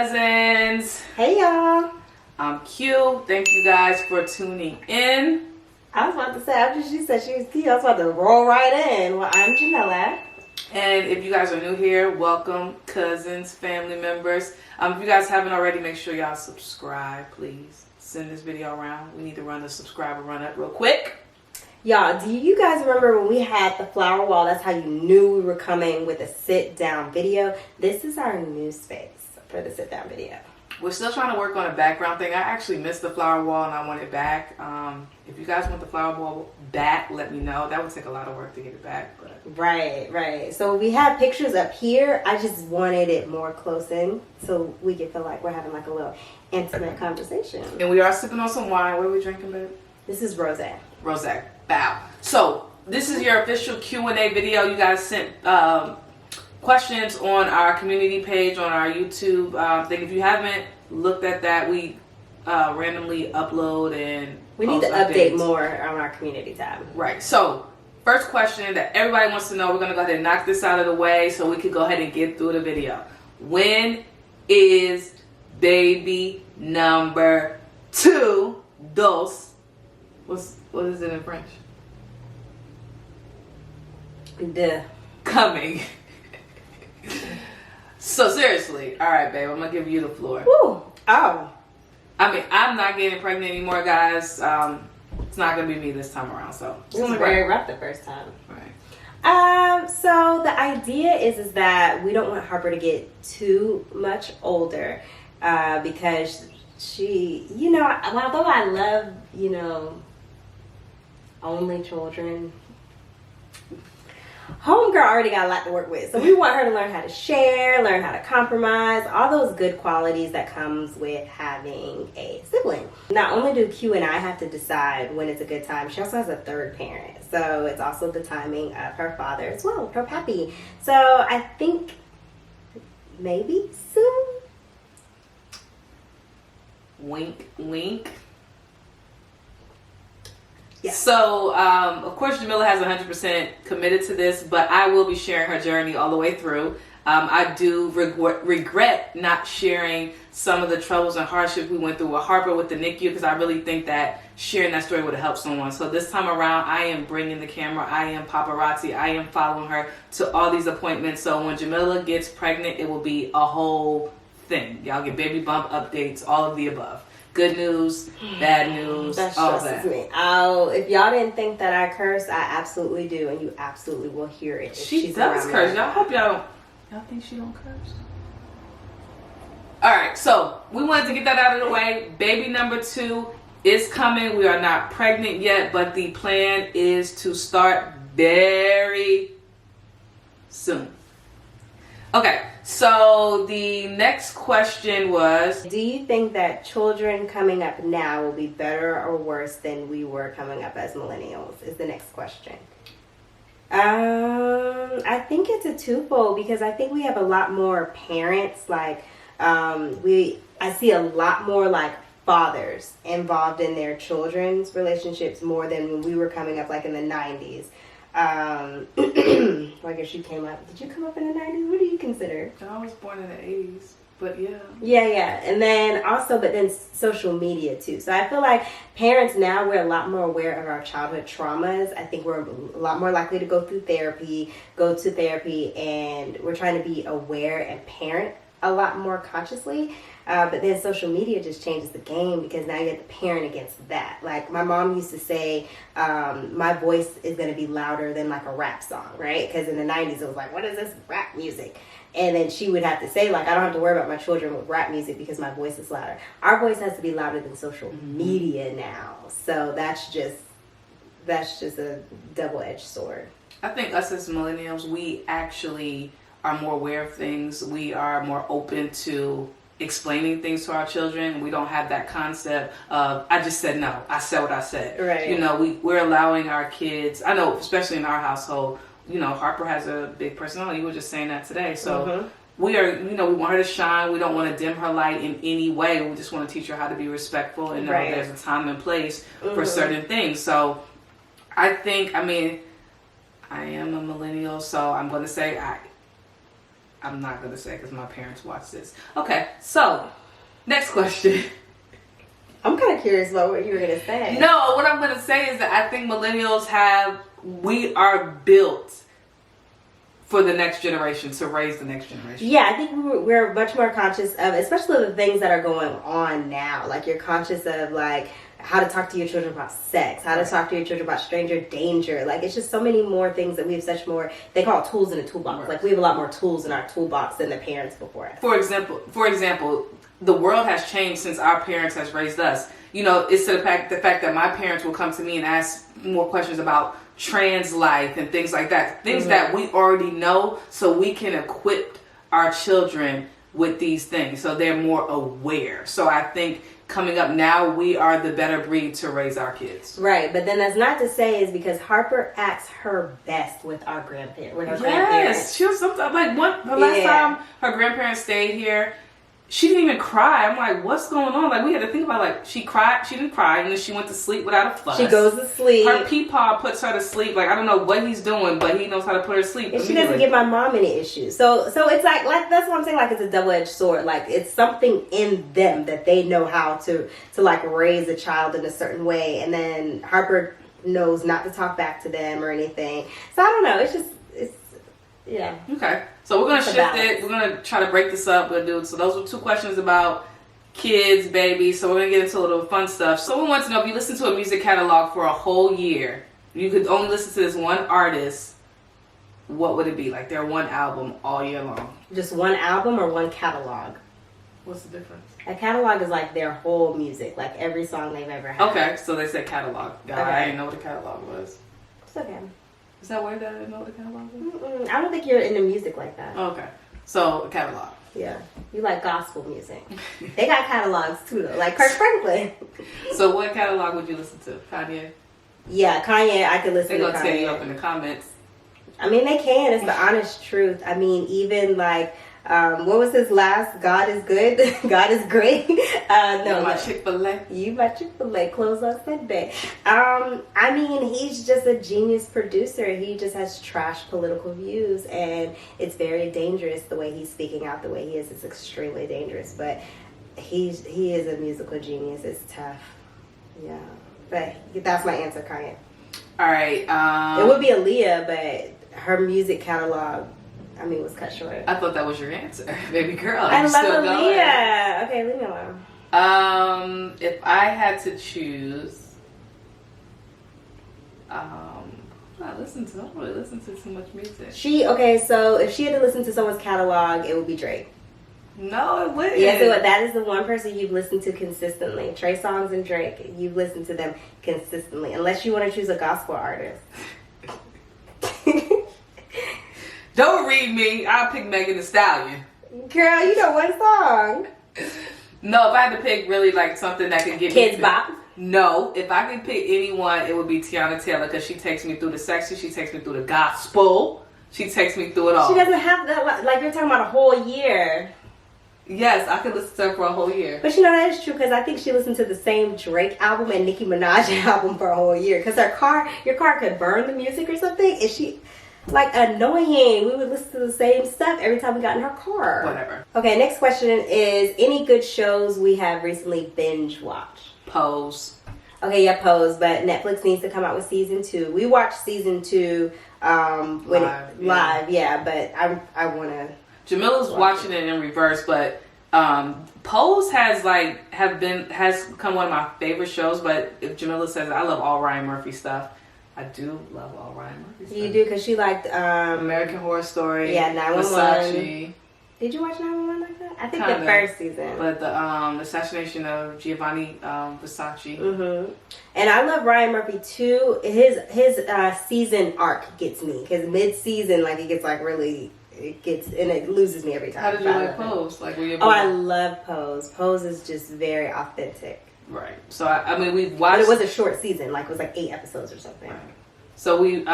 cousins. Hey y'all. I'm Q. Thank you guys for tuning in. I was about to say, after she said she was Q, I was about to roll right in. Well, I'm Jamilla. And if you guys are new here, welcome, cousins, family members. If you guys haven't already, make sure y'all subscribe, please. Send this video around. We need to run the subscriber run up real quick. Y'all, do you guys remember when we had the flower wall? That's how you knew we were coming with a sit-down video. This is our new space for the sit-down video. We're still trying to work on a background thing. I actually missed the flower wall and I want it back. If you guys want the flower wall back, let me know. That would take a lot of work to get it back. But. Right. So we have pictures up here. I just wanted it more close in so we can feel like we're having like a little intimate conversation. And we are sipping on some wine. What are we drinking, babe? This is rosé. Rosé. Bow. So this is your official Q&A video. You guys sent questions on our community page on our YouTube thing. If you haven't looked at that, we randomly upload and we need to update more on our community tab. Right. So first question that everybody wants to know, we're going to go ahead and knock this out of the way so we can go ahead and get through the video. When is baby number 2 dos? What is it in French? Duh. Coming. So seriously, all right, babe, I'm gonna give you the floor. Woo. Oh. I mean, I'm not getting pregnant anymore, guys. It's not gonna be me this time around. So it was very rough the first time. Right. So the idea is that we don't want Harper to get too much older, because she, although I love, only children. Homegirl already got a lot to work with. So we want her to learn how to share, learn how to compromise, all those good qualities that comes with having a sibling. Not only do Q and I have to decide when it's a good time, she also has a third parent. So it's also the timing of her father as well, her pappy. So I think maybe soon. Wink, wink. Yeah. So, of course, Jamilla has 100% committed to this, but I will be sharing her journey all the way through. I do regret not sharing some of the troubles and hardships we went through with Harper with the NICU, because I really think that sharing that story would have helped someone. So this time around, I am bringing the camera. I am paparazzi. I am following her to all these appointments. So when Jamilla gets pregnant, it will be a whole thing. Y'all get baby bump updates, all of the above. Good news, bad news, all that. Me. If y'all didn't think that I curse, I absolutely do, and you absolutely will hear it. She does curse. Y'all hope y'all think she don't curse. All right, so we wanted to get that out of the way. Baby number 2 is coming. We are not pregnant yet, but the plan is to start very soon. Okay, so the next question was, do you think that children coming up now will be better or worse than we were coming up as millennials? Is the next question. I think it's a twofold, because I think we have a lot more parents, like I see a lot more like fathers involved in their children's relationships more than when we were coming up, like in the 90s. I guess you came up. Did you come up in the 90s? What do you consider? I was born in the 80s, but yeah. Yeah. And then also, but then social media too. So I feel like parents now, we're a lot more aware of our childhood traumas. I think we're a lot more likely to go to therapy, and we're trying to be aware and parent a lot more consciously. But then social media just changes the game, because now you have to parent against that. Like my mom used to say, my voice is going to be louder than like a rap song, right? Because in the 90s it was like, what is this rap music? And then she would have to say, like, I don't have to worry about my children with rap music because my voice is louder. Our voice has to be louder than social media now. So that's just a double-edged sword. I think us as millennials, we actually are more aware of things. We are more open to explaining things to our children. We don't have that concept of, I just said no, I said what I said. Right. We're allowing our kids, I know especially in our household, Harper has a big personality. You were just saying that today. So we want her to shine. We don't want to dim her light in any way. We just want to teach her how to be respectful and know there's a time and place for certain things. So I think, I am a millennial, so I'm going to say I'm not going to say because my parents watch this. Okay, so next question. I'm kind of curious about what you were going to say. No, what I'm going to say is that I think millennials we are built for the next generation, to raise the next generation. Yeah, I think we're much more conscious of, especially the things that are going on now. Like, you're conscious of, like, how to talk to your children about sex, how to talk to your children about stranger danger. Like, it's just so many more things that we have such more, they call it tools in a toolbox. Right. Like, we have a lot more tools in our toolbox than the parents before us. For example, the world has changed since our parents has raised us. You know, it's the fact that my parents will come to me and ask more questions about trans life and things like that. Things that we already know, so we can equip our children with these things so they're more aware. So I think coming up now, we are the better breed to raise our kids. Right, but then that's not to say is because Harper acts her best with our grandparents. With her grandparents. She was sometimes like the last time her grandparents stayed here, she didn't even cry. I'm like, what's going on? Like, we had to think about, like, she cried, she didn't cry, and then she went to sleep without a fuss. She goes to sleep. Her peepaw puts her to sleep. Like, I don't know what he's doing, but he knows how to put her to sleep. And she doesn't give my mom any issues. So it's like that's what I'm saying, like, it's a double-edged sword. Like, it's something in them that they know how to like raise a child in a certain way, and then Harper knows not to talk back to them or anything. So I don't know. It's yeah. Okay. So we're going to shift it. We're going to try to break this up. So those were 2 questions about kids, babies. So we're going to get into a little fun stuff. So we want to know, if you listen to a music catalog for a whole year, you could only listen to this one artist, what would it be? Like their one album all year long. Just one album or one catalog? What's the difference? A catalog is like their whole music, like every song they've ever had. Okay, so they said catalog. God, okay. I didn't know what a catalog was. It's okay. Is that weird that I didn't know what a catalog was? I don't think you're into music like that. Okay. So, a catalog. Yeah. You like gospel music. They got catalogs too, though. Like Kirk Franklin. So, what catalog would you listen to? Kanye? Yeah, Kanye. I could listen to Kanye. They're going to tear you up in the comments. I mean, they can. It's the honest truth. I mean, even like, what was his last? God is good. God is great. No, my Chick-fil-A. You my Chick-fil-A. Close on Sunday. I mean, he's just a genius producer. He just has trash political views, and it's very dangerous the way he's speaking out the way he is. It's extremely dangerous, but he is a musical genius. It's tough. Yeah, but that's my answer, Kanye. All right. It would be Aaliyah, but her music catalog, I mean, was cut short. I thought that was your answer, baby girl. I love Aaliyah. Okay, leave me alone. If I had to choose, I don't really listen to too much music. So if she had to listen to someone's catalog, it would be Drake. No, it wouldn't. Yes, it would. That is the one person you've listened to consistently. Trey Songz and Drake, you've listened to them consistently, unless you want to choose a gospel artist. Don't read me. I'll pick Megan Thee Stallion. Girl, you know one song. No, if I had to pick really like something that could get Kids Bop? No, if I could pick anyone, it would be Tiana Taylor, because she takes me through the sexy, she takes me through the gospel, she takes me through it all. She doesn't have that, like you're talking about a whole year. Yes, I could listen to her for a whole year. But you know, that is true, because I think she listened to the same Drake album and Nicki Minaj album for a whole year. Because your car could burn the music or something, and she, like, annoying. We would listen to the same stuff every time we got in her car. Whatever. Okay, next question is, any good shows we have recently binge watched? Pose. Okay, yeah, Pose, but Netflix needs to come out with season 2. We watched season 2 live, yeah, but I want to. Jamilla's watching it in reverse, but Pose has become one of my favorite shows. But if Jamilla says it, I love all Ryan Murphy stuff. I do love all Ryan Murphy stuff. You do, because she liked American Horror Story. Yeah, 911. Versace. Did you watch 911 like that? I think Kinda. the first season. But the assassination of Giovanni Versace. Mm-hmm. And I love Ryan Murphy too. His season arc gets me, because mid-season, like, it gets like really. And it loses me every time. How did you like Pose? Like, were you I love Pose. Pose is just very authentic. Right. So I mean, we watched. But it was a short season. Like, it was like 8 episodes or something. Right. So we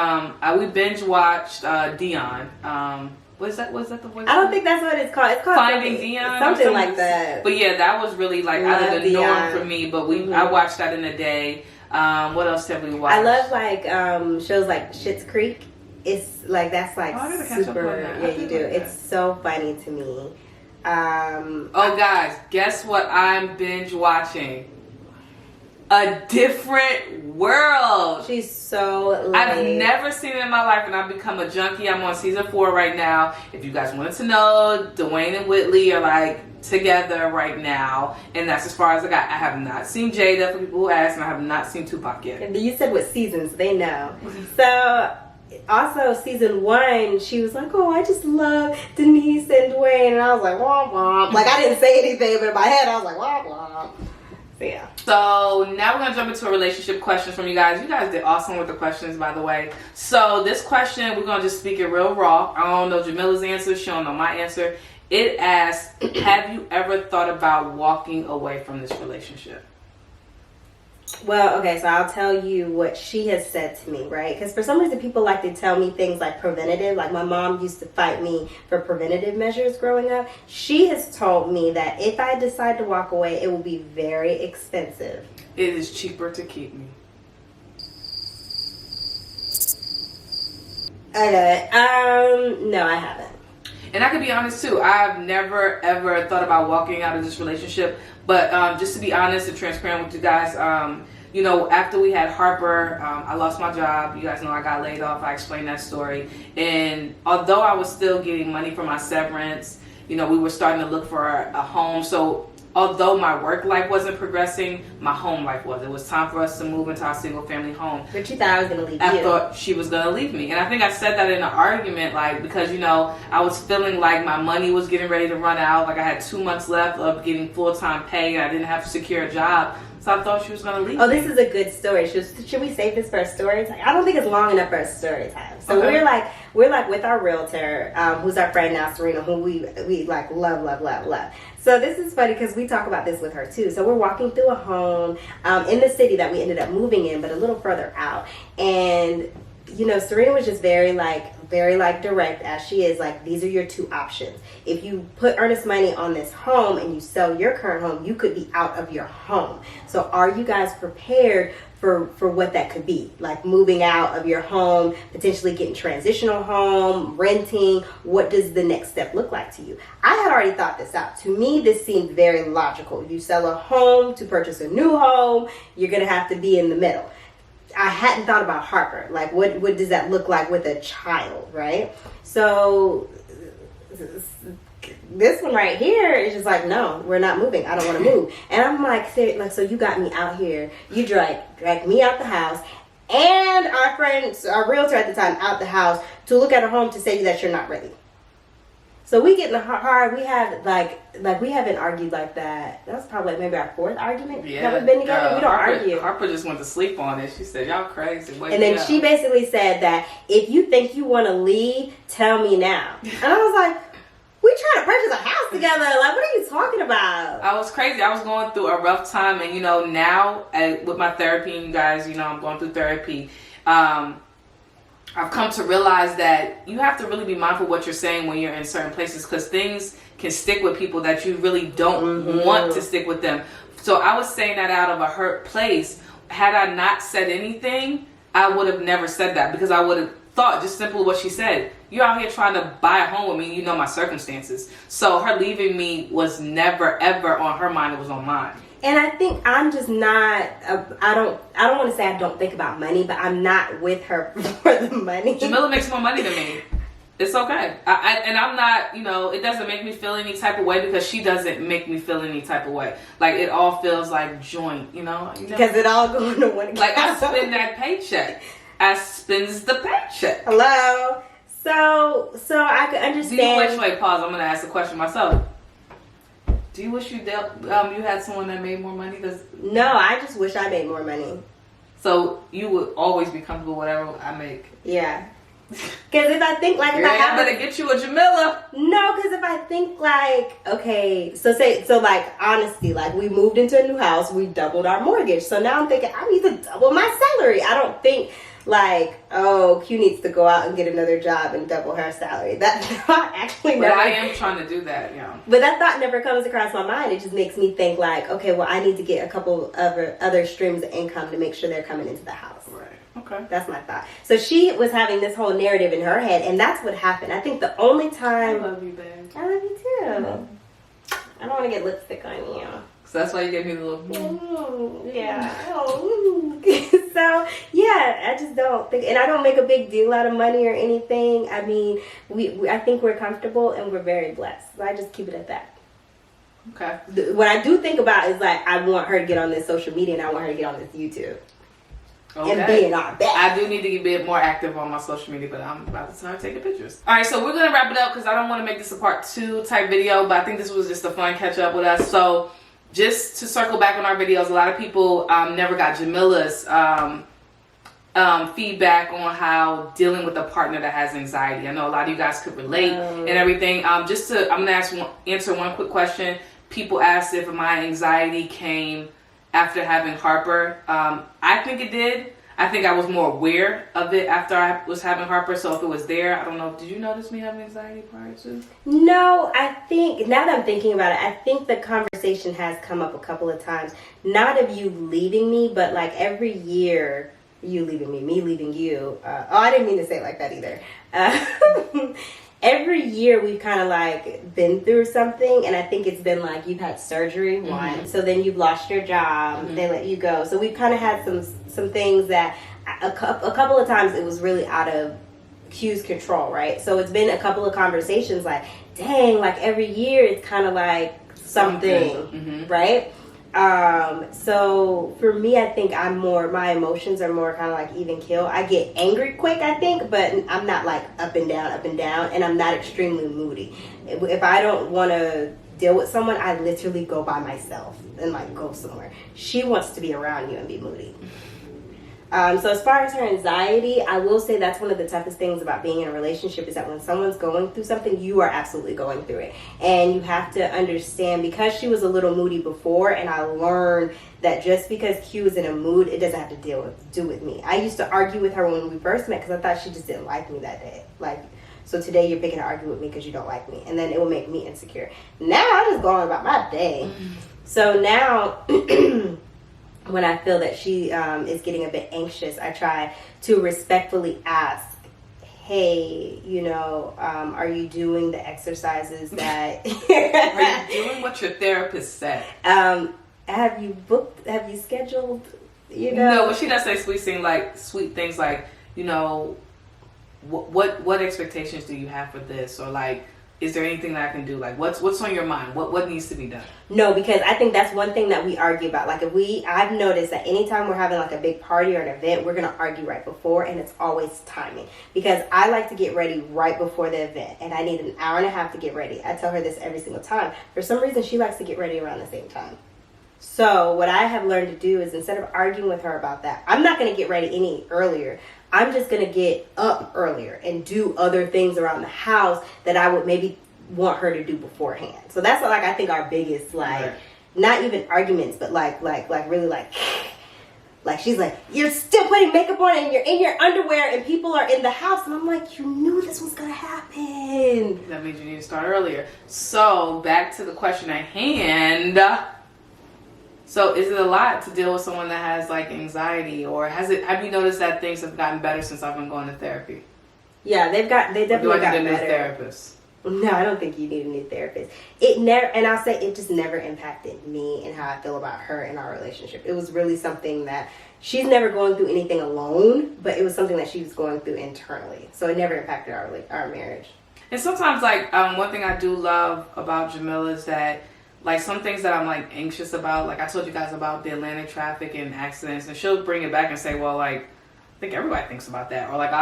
binge watched Dion. Was that the voice? I don't think that's what it's called. It's called Finding Dion, something like that. But yeah, that was really like out of the norm for me. But I watched that in a day. What else have we watched? I love like shows like Schitt's Creek. it's like that's like I gotta catch up on super. that. Yeah, you do. It's so funny to me. Oh, guys, guess what I'm binge watching? A Different World. She's so late. I've never seen it in my life, and I've become a junkie. I'm on season 4 right now. If you guys wanted to know, Dwayne and Whitley are like together right now, and that's as far as I got. I have not seen Jada, for people who ask, and I have not seen Tupac yet. You said what seasons? They know. So also season 1, she was like, "Oh, I just love Denise and Dwayne," and I was like, "Womp womp." Like I didn't say anything, but in my head I was like, "Womp womp." So yeah. So now we're gonna jump into a relationship questions from you guys. You guys did awesome with the questions, by the way. So this question, we're gonna just speak it real raw. I don't know Jamilla's answer. She don't know my answer. It asks, have you ever thought about walking away from this relationship? Well, okay, so I'll tell you what she has said to me, right? Because for some reason, people like to tell me things like preventative. Like my mom used to fight me for preventative measures growing up. She has told me that if I decide to walk away, it will be very expensive. It is cheaper to keep me. Okay, no, I haven't. And I can be honest too. I've never ever thought about walking out of this relationship. But just to be honest and transparent with you guys, you know, after we had Harper, I lost my job. You guys know I got laid off. I explained that story. And although I was still getting money for my severance, you know, we were starting to look for a home. So although my work life wasn't progressing, my home life was. It was time for us to move into our single family home. But you thought I was going to leave you. I thought she was going to leave me. And I think I said that in an argument, like, because, you know, I was feeling like my money was getting ready to run out. Like I had 2 months left of getting full-time pay, and I didn't have to secure a job. So I thought she was going to leave me. Oh, this is a good story. Should we save this for a story time? I don't think it's long enough for a story time. So Okay. we're like with our realtor, who's our friend now, Serena, who we like love. So this is funny because we talk about this with her too. So we're walking through a home in the city that we ended up moving in, but a little further out. And you know, Serena was just very direct as she is. Like, these are your 2 options. If you put earnest money on this home and you sell your current home, you could be out of your home. So are you guys prepared for what that could be? Like moving out of your home, potentially getting transitional home, renting. What does the next step look like to you? I had already thought this out. To me, this seemed very logical. You sell a home to purchase a new home, you're going to have to be in the middle. I hadn't thought about Harper. Like, what does that look like with a child, right? So this one right here is just like, no, we're not moving. I don't want to move. And I'm like, so you got me out here. You dragged me out the house, and our friend, our realtor at the time, out the house to look at a home to say that you're not ready. So we get in the hard. We have like we haven't argued like that. That's probably maybe our 4th argument that we've been together. We don't argue. Harper just went to sleep on it. She said, "Y'all crazy." And then she basically said that if you think you want to leave, tell me now. And I was like, we trying to purchase a house together. Like, what are you talking about? I was crazy. I was going through a rough time, and you know, now with my therapy, and you guys, you know, I'm going through therapy. I've come to realize that you have to really be mindful what you're saying when you're in certain places, because things can stick with people that you really don't want to stick with them. So I was saying that out of a hurt place. Had I not said anything, I would have never said that, because I would have thought just simply what she said. You're out here trying to buy a home with me. You know my circumstances. So her leaving me was never, ever on her mind. It was on mine. And I think I'm just not, I don't want to say I don't think about money, but I'm not with her for the money. Jamilla makes more money than me. It's okay. And I'm not, you know, it doesn't make me feel any type of way, because she doesn't make me feel any type of way. Like, it all feels like joint, you know? Because it all going to one account. Like, I spend that paycheck. I spends the paycheck. Hello? So I could understand. Wait, pause. I'm going to ask the question myself. Do you wish you had someone that made more money? No, I just wish I made more money. So you would always be comfortable with whatever I make? Yeah. Because if I think like, if I have, I'm gonna get you a Jamilla. No, because if I think like, okay, so like honesty, like we moved into a new house, we doubled our mortgage. So now I'm thinking I need to double my salary. I don't think like, oh, Q needs to go out and get another job and double her salary. That thought actually never. But I am trying to do that, yeah. But that thought never comes across my mind. It just makes me think like, okay, well, I need to get a couple of other streams of income to make sure they're coming into the house. Right. Okay. That's my thought. So she was having this whole narrative in her head, and that's what happened. I think the only time... I love you, babe. I love you too. I don't want to get lipstick on you. So that's why you gave me the little... Yeah. So, yeah, I just don't think... And I don't make a big deal out of money or anything. I mean, I think we're comfortable and we're very blessed. So I just keep it at that. Okay. What I do think about is like, I want her to get on this social media and I want her to get on this YouTube. Okay. And be in our back. I do need to get a bit more active on my social media, but I'm about to start taking pictures. All right, so we're going to wrap it up because I don't want to make this a part 2 type video, but I think this was just a fun catch up with us. So just to circle back on our videos, a lot of people never got Jamilla's feedback on how dealing with a partner that has anxiety. I know a lot of you guys could relate and everything. I'm going to answer one quick question. People asked if my anxiety came after having Harper. I think it did. I think I was more aware of it after I was having Harper. So if it was there, I don't know. Did you notice me having anxiety prior to? No, I think, now that I'm thinking about it, I think the conversation has come up a couple of times. Not of you leaving me, but like every year, you leaving me leaving you. I didn't mean to say it like that either. Every year we've kind of like been through something, and I think it's been like you've had surgery one, so then you've lost your job, they let you go. So we've kind of had some things that a couple of times it was really out of Q's control, right? So it's been a couple of conversations like, dang, like every year it's kind of like something, right? So for me, I think my emotions are more kind of like even kill. I get angry quick, I think, but I'm not like up and down, and I'm not extremely moody. If I don't want to deal with someone, I literally go by myself and like go somewhere. She wants to be around you and be moody. So as far as her anxiety, I will say that's one of the toughest things about being in a relationship is that when someone's going through something, you are absolutely going through it. And you have to understand, because she was a little moody before, and I learned that just because Q is in a mood, it doesn't have to do with me. I used to argue with her when we first met because I thought she just didn't like me that day. Like, so today you're picking to argue with me because you don't like me. And then it will make me insecure. Now I just go on about my day. So now... when I feel that she is getting a bit anxious, I try to respectfully ask, hey, are you doing the exercises that... Are you doing what your therapist said? Have you scheduled, No, but she does say sweet things like, what expectations do you have for this? Or like, is there anything that I can do? Like, what's on your mind? What needs to be done? No, because I think that's one thing that we argue about. Like, I've noticed that anytime we're having like a big party or an event, we're going to argue right before, and it's always timing. Because I like to get ready right before the event, and I need an hour and a half to get ready. I tell her this every single time. For some reason, she likes to get ready around the same time. So what I have learned to do is, instead of arguing with her about that, I'm not going to get ready any earlier. I'm just going to get up earlier and do other things around the house that I would maybe want her to do beforehand. So that's like, I think our biggest, like, not even arguments, but like really like she's like, you're still putting makeup on and you're in your underwear and people are in the house. And I'm like, you knew this was going to happen. That means you need to start earlier. So back to the question at hand. So is it a lot to deal with someone that has like anxiety, or have you noticed that things have gotten better since I've been going to therapy? Yeah, they definitely got better. New therapist? No, I don't think you need a new therapist. It just never impacted me and how I feel about her and our relationship. It was really something that she's never going through anything alone, but it was something that she was going through internally. So it never impacted our marriage. And sometimes one thing I do love about Jamilla is that like some things that I'm like anxious about, like I told you guys about the Atlantic traffic and accidents, and she'll bring it back and say, well, like, I think everybody thinks about that. Or like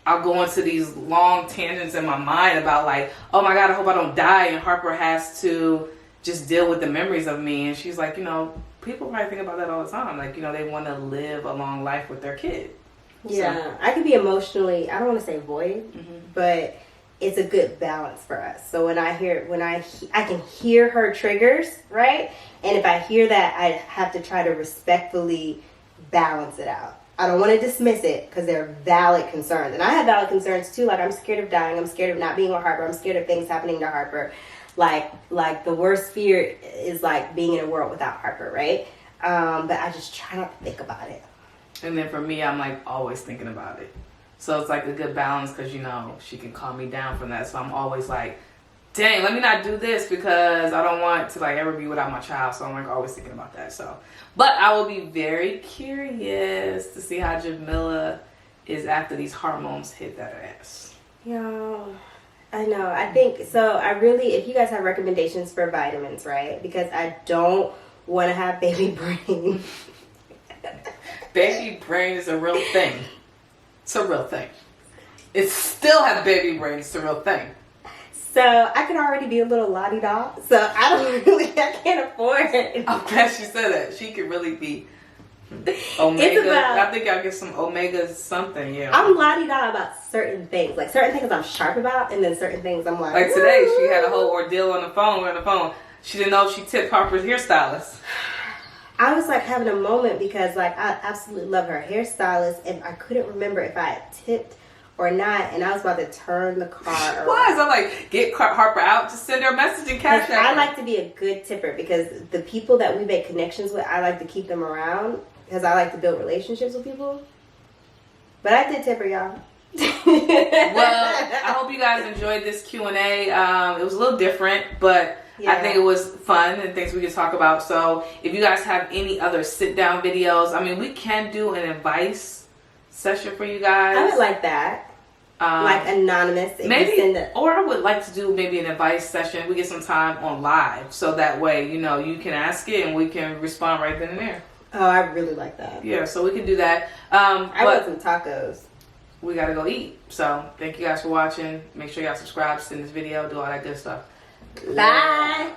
I'll go into these long tangents in my mind about like, oh my God, I hope I don't die. And Harper has to just deal with the memories of me. And she's like, people probably think about that all the time. Like, they want to live a long life with their kid. Yeah, so. I can be emotionally, I don't want to say void, but it's a good balance for us. So when I can hear her triggers, right? And if I hear that, I have to try to respectfully balance it out. I don't want to dismiss it because they're valid concerns. And I have valid concerns too. Like, I'm scared of dying. I'm scared of not being with Harper. I'm scared of things happening to Harper. Like the worst fear is like being in a world without Harper, right? But I just try not to think about it. And then for me, I'm like always thinking about it. So it's like a good balance because, you know, she can calm me down from that. So I'm always like, dang, let me not do this because I don't want to like ever be without my child. So I'm like always thinking about that. So, but I will be very curious to see how Jamilla is after these hormones hit that ass. Yo, I know. I think so. I really, if you guys have recommendations for vitamins, right? Because I don't want to have baby brain. Baby brain is a real thing. It's a real thing. It still has baby brain. It's a real thing. So I could already be a little la-di-da. So I can't afford it. I'm glad she said that. She could really be omega. I think I'll get some omega something, yeah. I'm la-di-da about certain things. Like certain things I'm sharp about, and then certain things I'm like today, she had a whole ordeal on the phone. We're on the phone. She didn't know if she tipped Harper's hairstylist. I was like having a moment because like I absolutely love her hairstylist, and I couldn't remember if I had tipped or not, and I was about to turn the car around. Was I'm like, get Harper out, just send her a message and cash that. I like to be a good tipper because the people that we make connections with, I like to keep them around because I like to build relationships with people. But I did tip her, y'all. Well, I hope you guys enjoyed this Q&A. It was a little different, but yeah. I think it was fun and things we could talk about. So if you guys have any other sit-down videos, I mean, we can do an advice session for you guys. I would like that. Like anonymous. Maybe, or I would like to do maybe an advice session. We get some time on live. So that way, you know, you can ask it and we can respond right then and there. Oh, I really like that. Yeah, so we can do that. I want some tacos. We got to go eat. So thank you guys for watching. Make sure y'all subscribe, send this video, do all that good stuff. Bye.